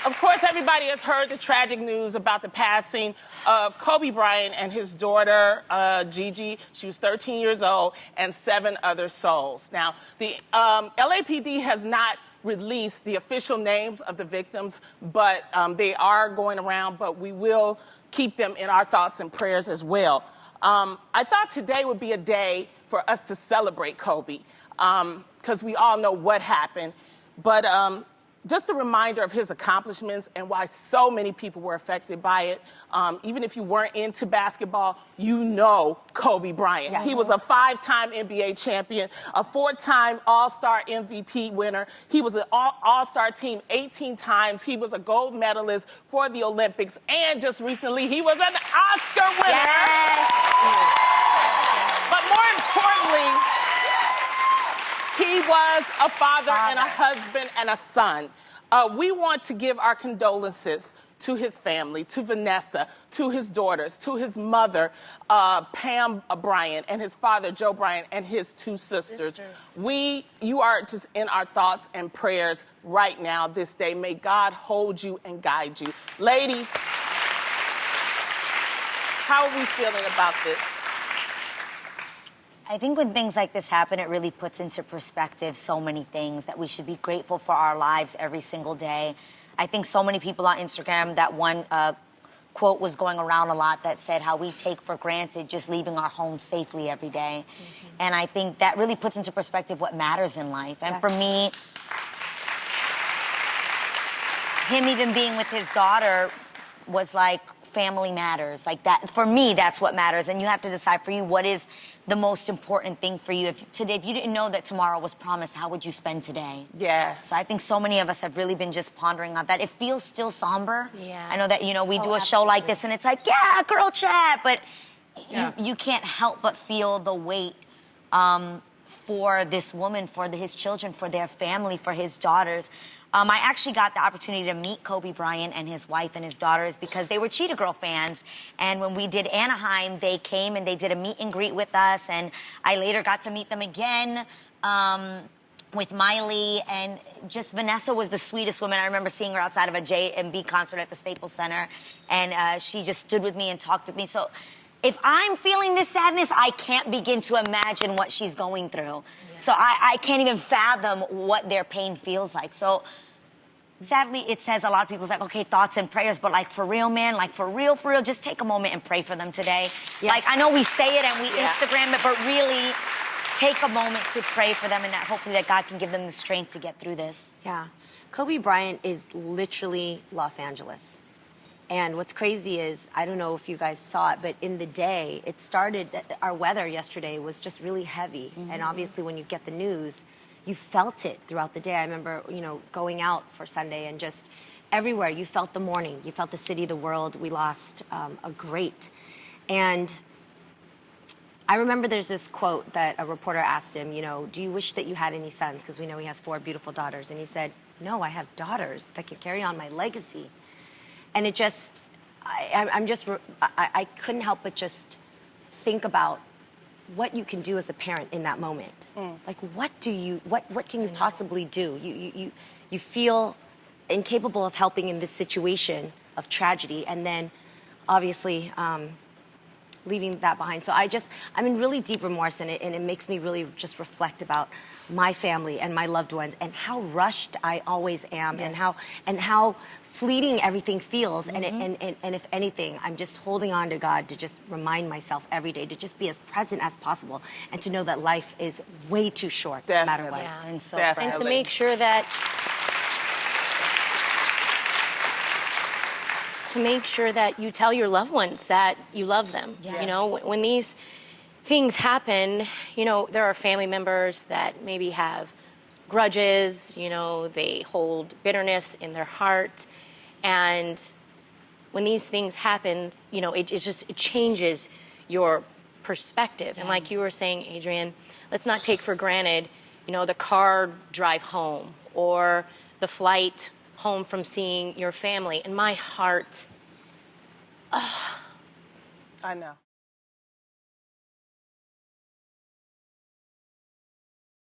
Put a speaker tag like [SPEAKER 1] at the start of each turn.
[SPEAKER 1] Of course, everybody has heard the tragic news about the passing of Kobe Bryant and his daughter, Gigi. She was 13 years old, and 7 other souls. Now, the LAPD has not released the official names of the victims, but they are going around, but we will keep them in our thoughts and prayers as well. I thought today would be a day for us to celebrate Kobe, because we all know what happened. But just a reminder of his accomplishments and why so many people were affected by it. Even if you weren't into basketball, you know Kobe Bryant.
[SPEAKER 2] Yeah.
[SPEAKER 1] He was a 5-time NBA champion, a 4-time All-Star MVP winner. He was an All-Star team 18 times. He was a gold medalist for the Olympics. And just recently, he was an Oscar winner.
[SPEAKER 2] Yes.
[SPEAKER 1] But more importantly, he was a father and a husband and a son. We want to give our condolences to his family, to Vanessa, to his daughters, to his mother, Pam Bryant, and his father, Joe Bryant, and his 2 sisters. You are just in our thoughts and prayers right now this day. May God hold you and guide you. Ladies, how are we feeling about this?
[SPEAKER 2] I think when things like this happen, it really puts into perspective so many things that we should be grateful for our lives every single day. I think so many people on Instagram, that one quote was going around a lot that said how we take for granted just leaving our home safely every day. And I think that really puts into perspective what matters in life. And for me, him even being with his daughter was like, family matters. Like that, for me, that's what matters. And you have to decide for you what is the most important thing for you. If you didn't know that tomorrow was promised, how would you spend today?
[SPEAKER 1] Yes.
[SPEAKER 2] So I think so many of us have really been just pondering on that. It feels still somber.
[SPEAKER 3] Yeah.
[SPEAKER 2] I know that, we do a show like this and it's like, yeah, girl chat, but you can't help but feel the weight for this woman, for his children, for their family, for his daughters. I actually got the opportunity to meet Kobe Bryant and his wife and his daughters because they were Cheetah Girl fans. And when we did Anaheim, they came and they did a meet and greet with us. And I later got to meet them again with Miley. And just Vanessa was the sweetest woman. I remember seeing her outside of a J&B concert at the Staples Center. And she just stood with me and talked with me. So if I'm feeling this sadness, I can't begin to imagine what she's going through. Yeah. So I can't even fathom what their pain feels like. So sadly, it says a lot of people's like, okay, thoughts and prayers, but like for real, man, like for real, just take a moment and pray for them today. Yes. Like I know we say it and we Instagram it, but really take a moment to pray for them and that hopefully that God can give them the strength to get through this.
[SPEAKER 3] Yeah. Kobe Bryant is literally Los Angeles. And what's crazy is, I don't know if you guys saw it, but in the day, it started, our weather yesterday was just really heavy. And obviously when you get the news, you felt it throughout the day. I remember, going out for Sunday and just everywhere, you felt the morning. You felt the city, the world. We lost a great. And I remember there's this quote that a reporter asked him, do you wish that you had any sons? Because we know he has 4 beautiful daughters. And he said, no, I have daughters that can carry on my legacy. And it just, I couldn't help but just think about what you can do as a parent in that moment. Like, what can you possibly do? You feel incapable of helping in this situation of tragedy, and then obviously leaving that behind. So I'm in really deep remorse, and it makes me really just reflect about my family and my loved ones and how rushed I always am, and how fleeting everything feels. And if anything, I'm just holding on to God to just remind myself every day to just be as present as possible and to know that life is way too short, no matter what.
[SPEAKER 2] Yeah, and so
[SPEAKER 3] And to make sure that you tell your loved ones that you love them. Yes. When these things happen, there are family members that maybe have grudges, they hold bitterness in their heart. And when these things happen, it changes your perspective. Yeah. And like you were saying, Adrienne, let's not take for granted, the car drive home or the flight home from seeing your family. And my heart,
[SPEAKER 1] I know.